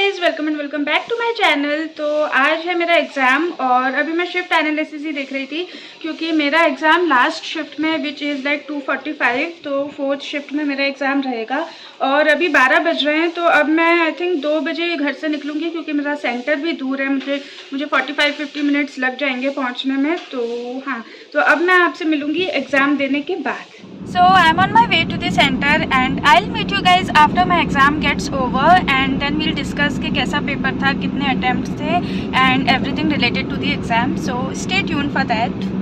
Guys, welcome and welcome back to my channel. तो आज है मेरा एग्ज़ाम और अभी मैं शिफ्ट एनालिसिस ही देख रही थी क्योंकि मेरा एग्ज़ाम लास्ट शिफ्ट में विच इज़ लाइक 2:45, तो फोर्थ शिफ्ट में मेरा एग्ज़ाम रहेगा। और अभी 12 बज रहे हैं, तो अब मैं आई थिंक 2 बजे घर से निकलूँगी क्योंकि मेरा सेंटर भी दूर है। मुझे 45-50 मिनट्स लग जाएंगे पहुँचने में। तो हाँ, तो अब मैं आपसे मिलूँगी एग्ज़ाम देने के बाद। So I'm on my way to the center and I'll meet you guys after my exam gets over and then we'll discuss कि कैसा पेपर था, कितने attempts थे and everything related to the exam. So stay tuned for that.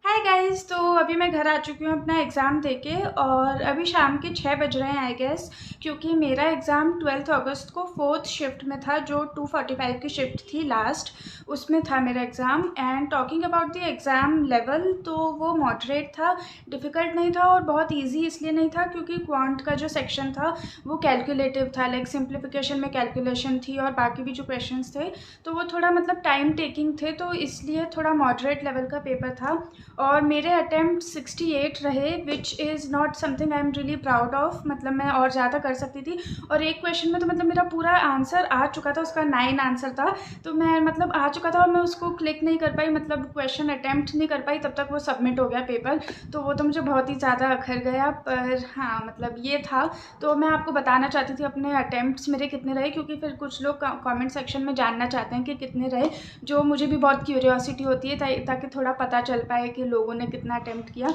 Hi guys, तो अभी मैं घर आ चुकी हूँ अपना एग्ज़ाम देके और अभी शाम के 6 बज रहे हैं आई गेस, क्योंकि मेरा एग्ज़ाम 12 अगस्त को फोर्थ शिफ्ट में था, जो 2:45 की शिफ्ट थी लास्ट, उसमें था मेरा exam. And talking about the exam level, तो वो मॉडरेट था, डिफ़िकल्ट नहीं था और बहुत ईजी इसलिए नहीं था क्योंकि क्वांट का जो सेक्शन था वो कैलकुलेटिव था, लाइक सिंप्लीफिकेशन में कैलकुलेशन थी और बाकी भी जो क्वेश्चन थे तो वो थोड़ा मतलब टाइम टेकिंग थे, तो इसलिए थोड़ा मॉडरेट लेवल का पेपर था। और मेरे अटैम्प्ट 68 रहे, which is not something I am really proud of. मतलब मैं और ज़्यादा कर सकती थी और एक क्वेश्चन में तो मतलब मेरा पूरा आंसर आ चुका था, उसका 9 आंसर था, तो मैं मतलब आ चुका था और मैं उसको क्लिक नहीं कर पाई, मतलब क्वेश्चन अटैम्प्ट नहीं कर पाई, तब तक वो सबमिट हो गया पेपर। तो वो तो मुझे बहुत ही ज़्यादा अखर गया, पर हाँ मतलब ये था। तो मैं आपको बताना चाहती थी अपने अटैम्प्ट्स मेरे कितने रहे, क्योंकि फिर कुछ लोग कमेंट सेक्शन में जानना चाहते हैं कि कितने रहे, जो मुझे भी बहुत क्यूरियोसिटी होती है ताकि थोड़ा पता चल पाए कि लोगों ने कितना अटेम्प्ट किया।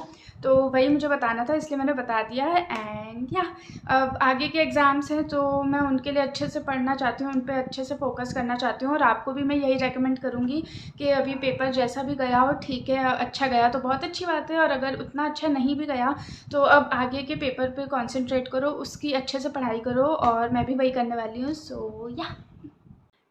तो वही मुझे बताना था, इसलिए मैंने बता दिया है। एंड या अब आगे के एग्ज़ाम्स हैं तो मैं उनके लिए अच्छे से पढ़ना चाहती हूँ, उन पर अच्छे से फोकस करना चाहती हूँ और आपको भी मैं यही रेकमेंड करूँगी कि अभी पेपर जैसा भी गया हो, ठीक है, अच्छा गया तो बहुत अच्छी बात है, और अगर उतना अच्छा नहीं भी गया तो अब आगे के पेपर पे कॉन्सेंट्रेट करो, उसकी अच्छे से पढ़ाई करो, और मैं भी वही करने वाली हूँ। सो या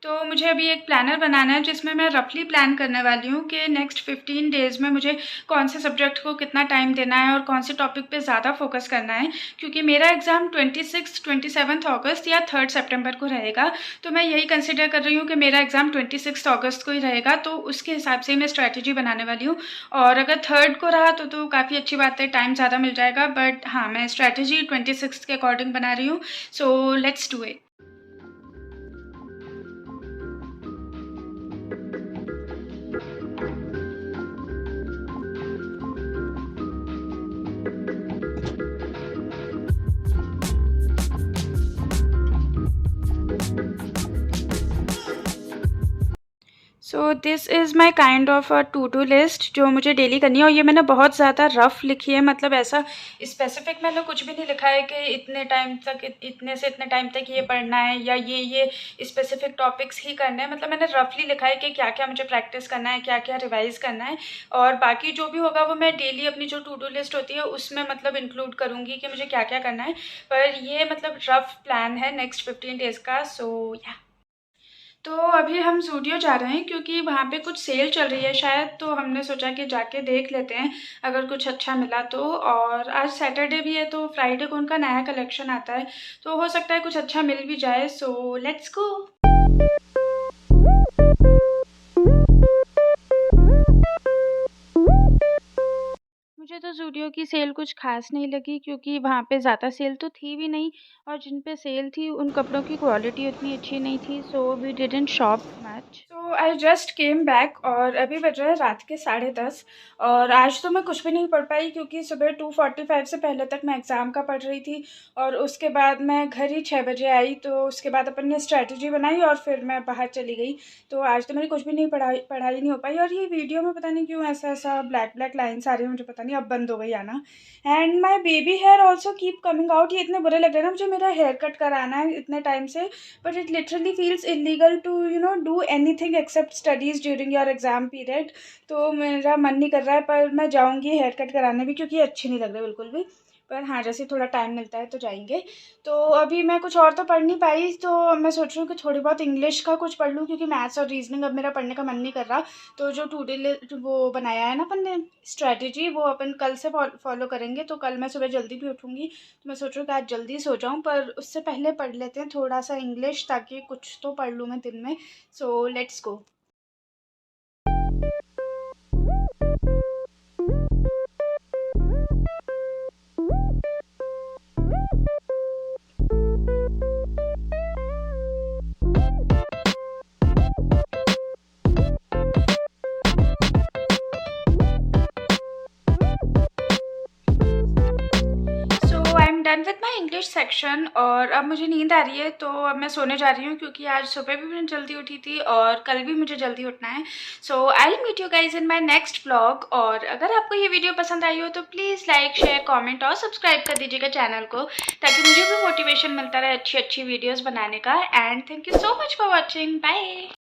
तो मुझे अभी एक प्लानर बनाना है जिसमें मैं रफली प्लान करने वाली हूँ कि नेक्स्ट 15 डेज़ में मुझे कौन से सब्जेक्ट को कितना टाइम देना है और कौन से टॉपिक पे ज़्यादा फोकस करना है, क्योंकि मेरा एग्ज़ाम 27 अगस्त या 3 सितंबर को रहेगा। तो मैं यही कंसिडर कर रही हूँ कि मेरा एग्ज़ाम 26 अगस्त को ही रहेगा, तो उसके हिसाब से मैं स्ट्रैटेजी बनाने वाली हूँ। और अगर 3 को रहा तो काफ़ी अच्छी बात है, टाइम ज़्यादा मिल जाएगा, बट हाँ मैं स्ट्रैटेजी 26 के अकॉर्डिंग बना रही हूँ। So let's do it. So this is my kind of a to do list जो मुझे डेली करनी है, और ये मैंने बहुत ज़्यादा रफ लिखी है, मतलब ऐसा स्पेसिफिक मैंने कुछ भी नहीं लिखा है कि इतने टाइम तक इतने से इतने टाइम तक ये पढ़ना है या ये स्पेसिफिक टॉपिक्स ही करने हैं। मतलब मैंने रफली लिखा है कि क्या क्या मुझे प्रैक्टिस करना है, क्या क्या रिवाइज़ करना है, और बाकी जो भी होगा वो मैं डेली अपनी जो टू डू लिस्ट होती है उसमें मतलब इंक्लूड करूँगी कि मुझे क्या क्या करना है। पर ये मतलब रफ प्लान है नेक्स्ट 15 डेज़ का। सो या तो अभी हम ज़ूडियो जा रहे हैं क्योंकि वहाँ पे कुछ सेल चल रही है शायद, तो हमने सोचा कि जाके देख लेते हैं अगर कुछ अच्छा मिला तो। और आज सैटरडे भी है तो फ्राइडे को उनका नया कलेक्शन आता है, तो हो सकता है कुछ अच्छा मिल भी जाए। So let's go. मुझे तो ज़ूडियो की सेल कुछ ख़ास नहीं लगी क्योंकि वहाँ पे ज़्यादा सेल तो थी भी नहीं, और जिन पे सेल थी उन कपड़ों की क्वालिटी उतनी अच्छी नहीं थी, so we didn't shop much. So I just came back और अभी बज रहा है रात के 10:30, और आज तो मैं कुछ भी नहीं पढ़ पाई क्योंकि सुबह 2:45 से पहले तक मैं एग्ज़ाम का पढ़ रही थी, और उसके बाद मैं घर ही 6 बजे आई, तो उसके बाद अपन ने स्ट्रैटेजी बनाई और फिर मैं बाहर चली गई। तो आज तो मेरी कुछ भी नहीं पढ़ाई नहीं हो पाई, और ये वीडियो में पता नहीं क्यों ऐसा ऐसा ब्लैक ब्लैक लाइन्स आ रही है, मुझे पता नहीं, अब बंद हो गई आना। And my baby hair also keep coming out. ये इतने बुरे लग रहे हैं ना मुझे, मेरा हेयर कट कराना है इतने टाइम से, but it literally feels illegal to do anything except studies during your exam period. तो मेरा मन नहीं कर रहा है, पर मैं जाऊँगी हेयर कट कराने भी क्योंकि ये अच्छे नहीं लग रहे बिल्कुल भी। पर हाँ, जैसे थोड़ा टाइम मिलता है तो जाएंगे। तो अभी मैं कुछ और तो पढ़ नहीं पाई, तो मैं सोच रही हूँ कि थोड़ी बहुत इंग्लिश का कुछ पढ़ लूँ क्योंकि मैथ्स और रीजनिंग अब मेरा पढ़ने का मन नहीं कर रहा। तो जो टू डे वो बनाया है ना अपन ने स्ट्रैटेजी, वो अपन कल से फॉलो करेंगे। तो कल मैं सुबह जल्दी भी उठूँगी, तो मैं सोच रही हूँ कि आज जल्दी सो जाऊँ, पर उससे पहले पढ़ लेते हैं थोड़ा सा इंग्लिश, ताकि कुछ तो पढ़ लूँ मैं दिन में। So let's go. Done with my English section और अब मुझे नींद आ रही है, तो अब मैं सोने जा रही हूँ क्योंकि आज सुबह भी मैं जल्दी उठी थी और कल भी मुझे जल्दी उठना है। So I will meet you guys in my next vlog. और अगर आपको ये वीडियो पसंद आई हो तो प्लीज़ लाइक, शेयर, कॉमेंट और सब्सक्राइब कर दीजिएगा चैनल को, ताकि मुझे भी मोटिवेशन मिलता रहे अच्छी अच्छी वीडियोज़ बनाने का। And thank you so much for watching. Bye.